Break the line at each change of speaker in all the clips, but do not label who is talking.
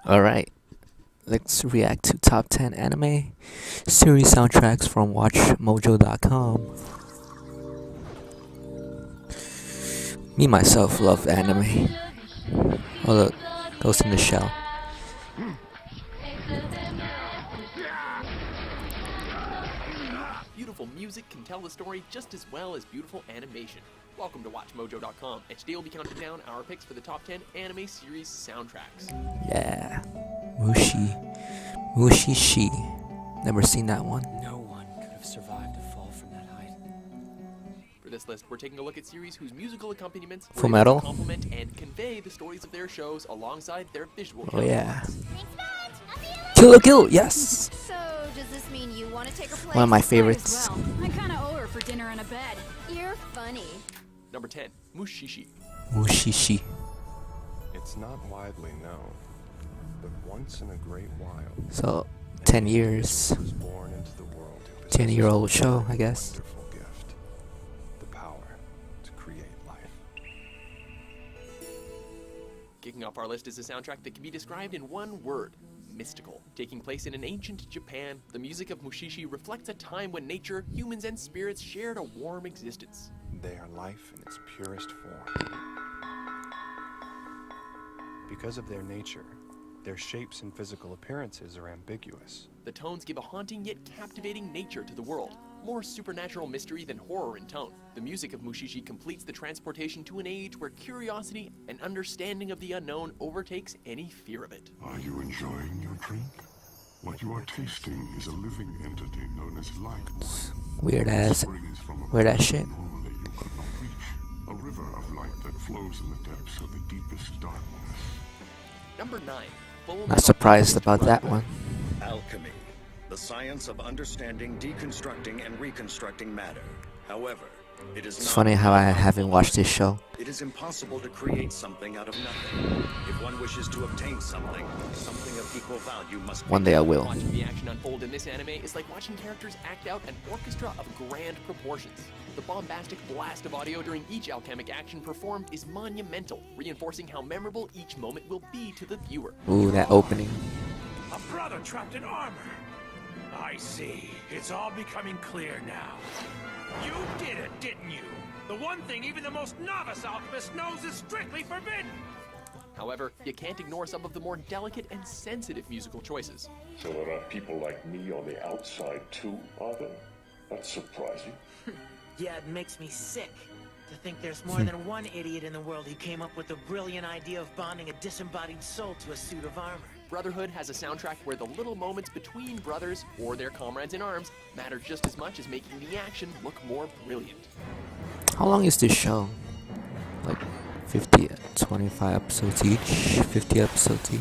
Alright, let's react to top 10 anime series soundtracks from WatchMojo.com. Me myself love anime. Oh look, Ghost in the Shell.
Beautiful music can tell the story just as well as beautiful animation. Welcome to WatchMojo.com, and today we'll be counting down our picks for the top 10 anime series soundtracks.
Yeah. Mushishi. Never seen that one.
No one could have survived a fall from that height.
For this list, we're taking a look at series whose musical accompaniments
Full
were able
Metal?
to complement and convey the stories of their shows alongside their visual
Oh yeah.
counterparts.
Kill la Kill, yes!
So, does this mean you want to take her place?
One of my
Might as
favorites.
well. I kind of owe her for dinner and a bed. You're funny.
Number 10, Mushishi.
Mushishi.
It's not widely known, but once in a great while,
So, 10 years.
was born into the world who possesses
10-year-old
a
show, I guess.
wonderful gift, the power to create life.
Kicking off our list is a soundtrack that can be described in one word: mystical. Taking place in an ancient Japan, the music of Mushishi reflects a time when nature, humans, and spirits shared a warm existence.
They are life in its purest form. Because of their nature, their shapes and physical appearances are ambiguous.
The tones give a haunting yet captivating nature to the world, more supernatural mystery than horror in tone. The music of Mushishi completes the transportation to an age where curiosity and understanding of the unknown overtakes any fear of it.
Are you enjoying your drink? What you are tasting is a living entity known as light wine.
Weird ass.
Springs from a
Weird ass
place
shit.
normally you could not reach. A river of light that flows in the depths of the deepest darkness.
Number 9. Full Metal
Not surprised
Alchemist
about that
Brotherhood.
one.
Alchemy, the science of understanding, deconstructing, and reconstructing matter. However, it is
It's
not
funny how I haven't watched this show.
It is impossible to create something out of nothing. If one wishes to obtain something, something of equal value must be
One day I will.
Watching the action unfold in this anime is like watching characters act out an orchestra of grand proportions. The bombastic blast of audio during each alchemic action performed is monumental, reinforcing how memorable each moment will be to the viewer.
Ooh, that opening.
A brother trapped in armor. I see. It's all becoming clear now. You did it, didn't you? The one thing even the most novice alchemist knows is strictly forbidden.
However, you can't ignore some of the more delicate and sensitive musical choices.
So there are people like me on the outside too, are there? That's surprising.
Yeah, it makes me sick to think there's more than one idiot in the world who came up with the brilliant idea of bonding a disembodied soul to a suit of armor.
Brotherhood has a soundtrack where the little moments between brothers or their comrades in arms matter just as much as making the action look more brilliant.
How long is this show? Like 50, 25 episodes each? 50 episodes each?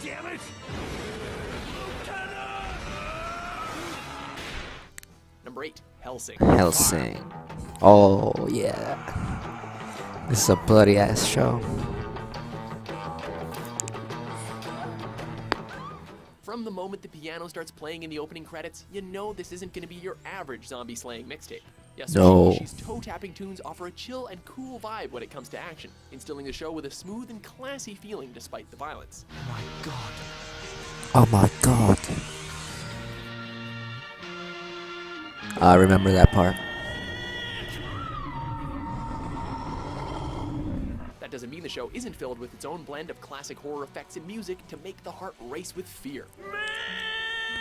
Damn it!
Number 8, Hellsing.
Hellsing. Oh, yeah. This is a bloody ass show.
From the moment the piano starts playing in the opening credits, you know this isn't going to be your average zombie slaying mixtape. Yes,
No.
She's toe-tapping tunes offer a chill and cool vibe when it comes to action, instilling the show with a smooth and classy feeling despite the violence.
Oh my god. I remember that part.
That doesn't mean the show isn't filled with its own blend of classic horror effects and music to make the heart race with fear.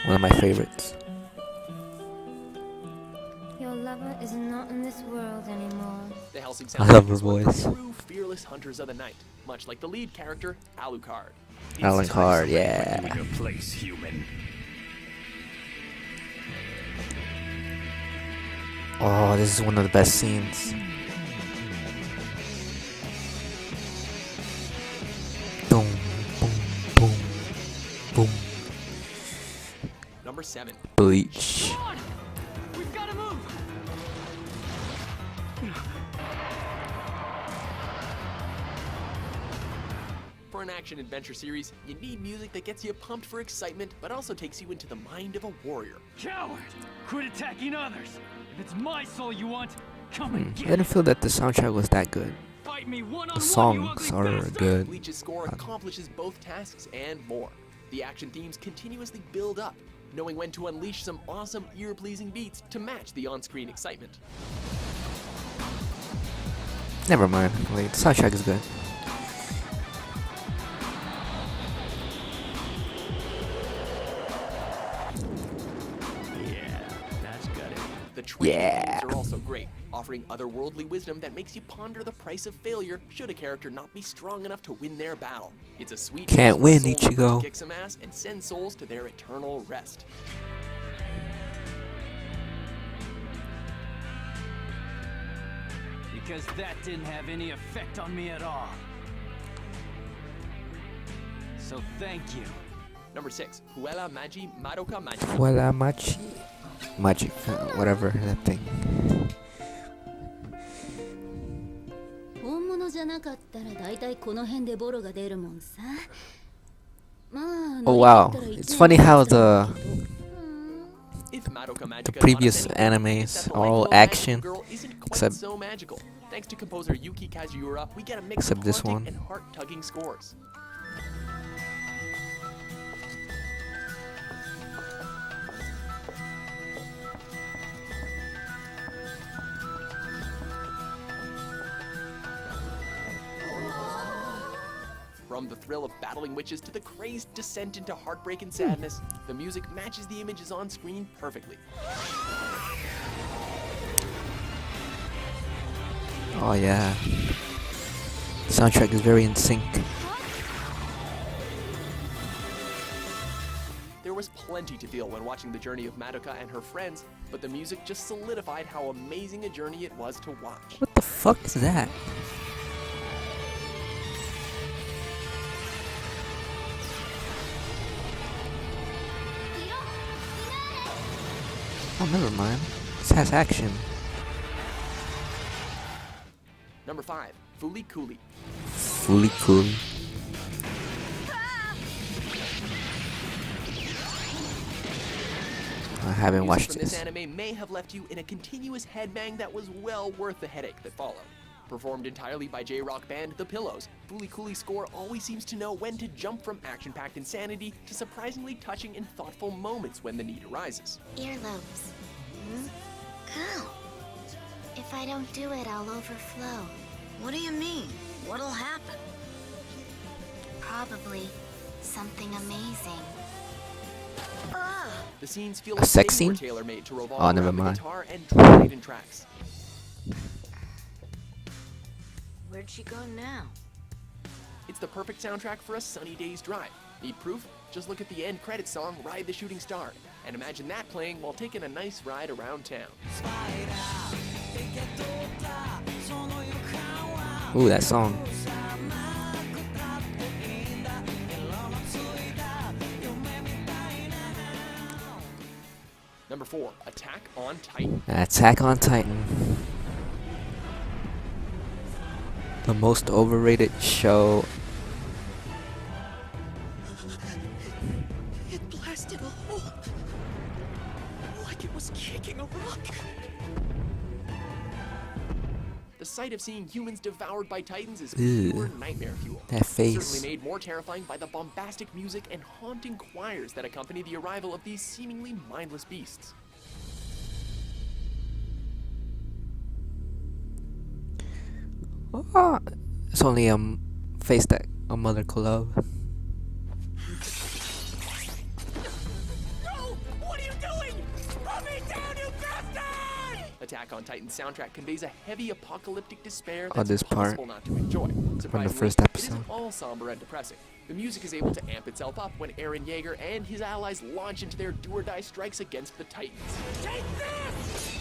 One of my favorites.
Your lover is not in this world anymore.
The Hellsing
I love
soundtrack
her
is one of
voice.
the true fearless hunters of the night, much like the lead character, Alucard.
Alan Card, yeah.
Your place, human.
Oh, this is one of the best scenes. Boom, boom, boom, boom.
Number 7.
Bleach.
We've got to move.
For an action-adventure series, you need music that gets you pumped for excitement, but also takes you into the mind of a warrior.
Coward! Quit attacking others. If it's my soul you want, come
I
and get
didn't feel that the soundtrack was that good.
fight me
The
one-on-one,
songs are good.
Bleach's score accomplishes both tasks and more. The action themes continuously build up, knowing when to unleash some awesome ear-pleasing beats to match the on-screen excitement.
Never mind. Wait, the soundtrack is good.
The training
Yeah.
themes are also great, offering otherworldly wisdom that makes you ponder the price of failure should a character not be strong enough to win their battle. It's a sweet
Can't
chance for
win,
soul members
Ichigo.
to kick some ass and send souls to their eternal rest.
Because that didn't have any effect on me at all. So thank you.
Number 6, Huela Magi Madoka Magi.
Voila, magic, whatever that thing.
本物じゃなかったら大体この辺でボロが出るもんさ。まあ、
Oh wow, it's funny how the
If Madoka Magica
the
taught us
previous
anything,
animes
it's that the
are all
life of a magical
action,
girl isn't quite
except-
so magical. Thanks to composer Yuki Kajiura, we get a mix
except
of
this
haunting
one.
and heart-tugging scores. From the thrill of battling witches to the crazed descent into heartbreak and sadness, the music matches the images on screen perfectly.
Oh yeah, soundtrack is very in sync.
There was plenty to feel when watching the journey of Madoka and her friends, but the music just solidified how amazing a journey it was to watch.
What the fuck is that? Oh, never mind. This has action.
Number 5, Fooly Cooly.
Fully cool. I haven't
Music
watched
from this
this.
anime may have left you in a continuous headbang that was well worth the headache that followed. Performed entirely by J-rock band The Pillows, Fooly Cooly's score always seems to know when to jump from action-packed insanity to surprisingly touching and thoughtful moments when the need arises.
Earlobes. How? If I don't do it, I'll overflow.
What do you mean? What'll happen?
Probably something amazing.
The scenes feel
A sex
they were
scene?
tailor-made to revolve
Oh, never
around the
mind.
guitar and drum-laden tracks.
Where'd she go now?
It's the perfect soundtrack for a sunny day's drive. Need proof? Just look at the end credits song, Ride the Shooting Star, and imagine that playing while taking a nice ride around town.
Ooh, that song.
Number 4, Attack on Titan.
Attack on Titan. The most overrated show.
It blasted a hole. Like it was kicking a rock.
The sight of seeing humans devoured by titans is
Ew.
pure nightmare fuel.
That face.
Certainly made more terrifying by the bombastic music and haunting choirs that accompany the arrival of these seemingly mindless beasts.
Ah, it's only a face that a mother could love.
No! What are you doing? Put me down, you bastard!
Attack on Titan's soundtrack conveys a heavy apocalyptic despair
Oh,
that's
this part
impossible not to enjoy. Surprisingly,
first
it
episode.
isn't all somber and depressing. The music is able to amp itself up when Eren Yeager and his allies launch into their do-or-die strikes against the Titans.
Take this!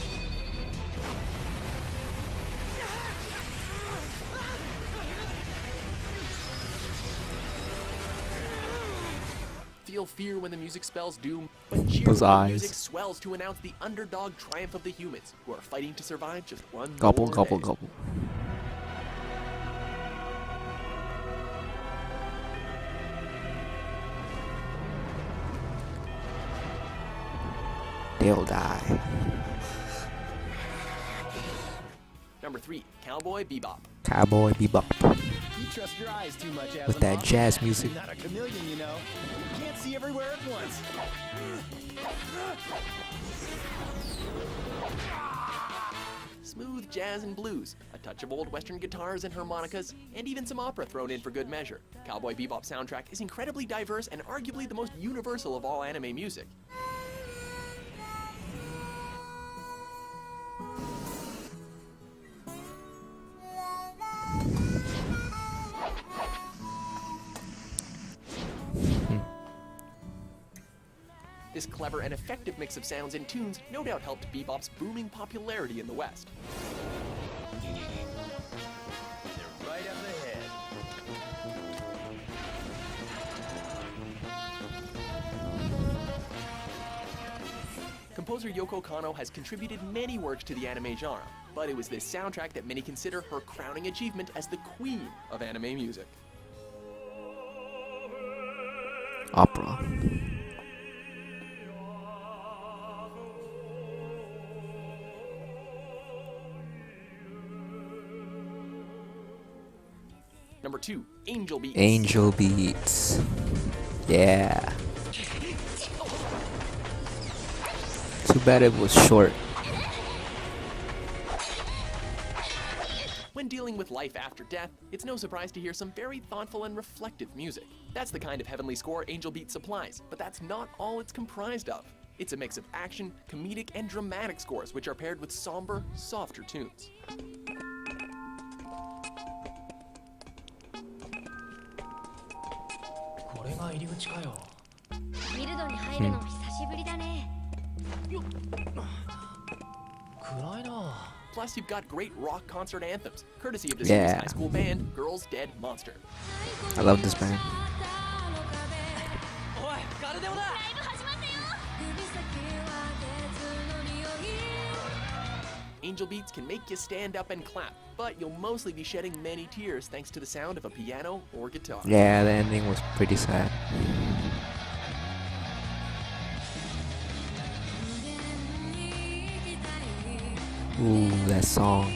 Feel fear when the music spells doom, but cheer
Those
when the
eyes.
music swells to announce the underdog triumph of the humans, who are fighting to survive just one
Gobble,
more
gobble,
day.
gobble. They'll die.
Number 3, Cowboy Bebop.
Cowboy Bebop
You trust your eyes too much,
with that
Asimov.
jazz music.
Not a chameleon, you know. You can't see everywhere at once.
Smooth jazz and blues, a touch of old Western guitars and harmonicas, and even some opera thrown in for good measure. Cowboy Bebop soundtrack is incredibly diverse and arguably the most universal of all anime music. This clever and effective mix of sounds and tunes no doubt helped Bebop's booming popularity in the West.
They're right up ahead.
Composer Yoko Kanno has contributed many works to the anime genre, but it was this soundtrack that many consider her crowning achievement as the queen of anime music.
Opera.
Number 2, Angel Beats.
Angel Beats. Yeah. Too bad it was short.
When dealing with life after death, it's no surprise to hear some very thoughtful and reflective music. That's the kind of heavenly score Angel Beats supplies, but that's not all it's comprised of. It's a mix of action, comedic, and dramatic scores which are paired with somber, softer tunes. Plus, you've got great rock concert anthems, courtesy of this year's
Yeah.
high school band, Girls Dead Monster.
I love this band.
Angel Beats can make you stand up and clap, but you'll mostly be shedding many tears thanks to the sound of a piano or guitar.
Yeah, the ending was pretty sad. Ooh, that song.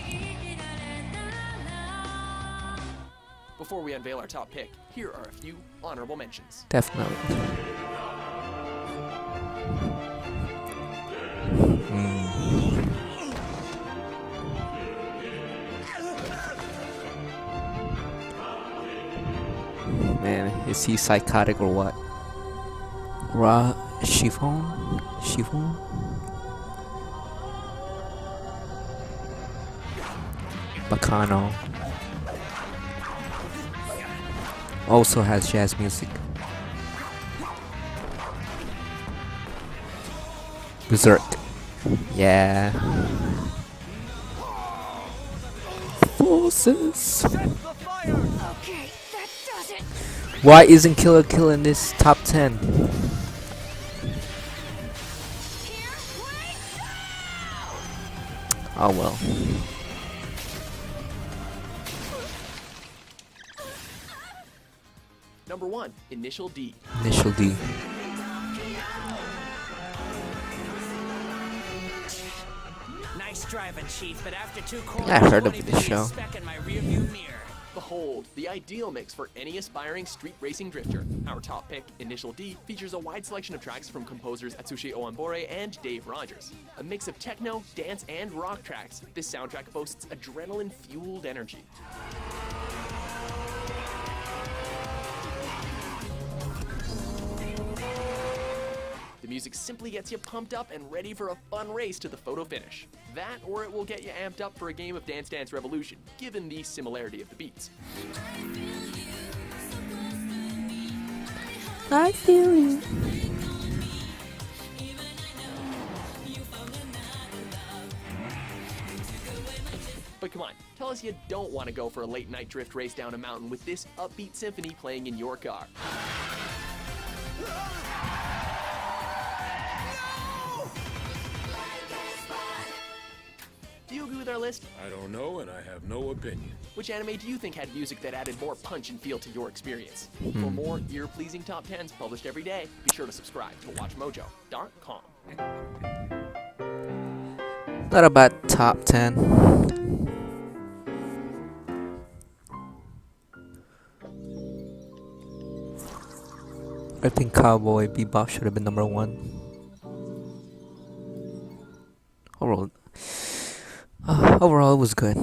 Before we unveil our top pick, here are a few honorable mentions.
Definitely. Man, is he psychotic or what? Chiffon? Chiffon? Bacano. Also has jazz music. Berserk. Yeah. Forces.
Okay, that does it.
Why isn't Killer Kill in this top 10? Oh well.
Number 1, Initial D.
Initial D.
Nice driving, Chief, but after 2 corners,
I've heard
you
of
won't
this
even see a
show.
speck in my rearview mirror.
Behold, the ideal mix for any aspiring street racing drifter. Our top pick, Initial D, features a wide selection of tracks from composers Atsushi Oambore and Dave Rogers. A mix of techno, dance, and rock tracks, this soundtrack boasts adrenaline-fueled energy. The music simply gets you pumped up and ready for a fun race to the photo finish. That, or it will get you amped up for a game of Dance Dance Revolution, given the similarity of the beats.
I feel you.
But come on, tell us you don't want to go for a late night drift race down a mountain with this upbeat symphony playing in your car. Do you agree with our list?
I don't know, and I have no opinion.
Which anime do you think had music that added more punch and feel to your experience? For more ear-pleasing top 10s published every day, be sure to subscribe to WatchMojo.com.
Not a bad top 10. I think Cowboy Bebop should have been number 1. Overall, it was good.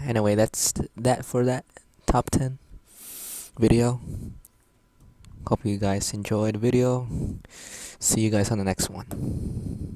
Anyway, that's that for that top 10 video. Hope you guys enjoyed the video. See you guys on the next one.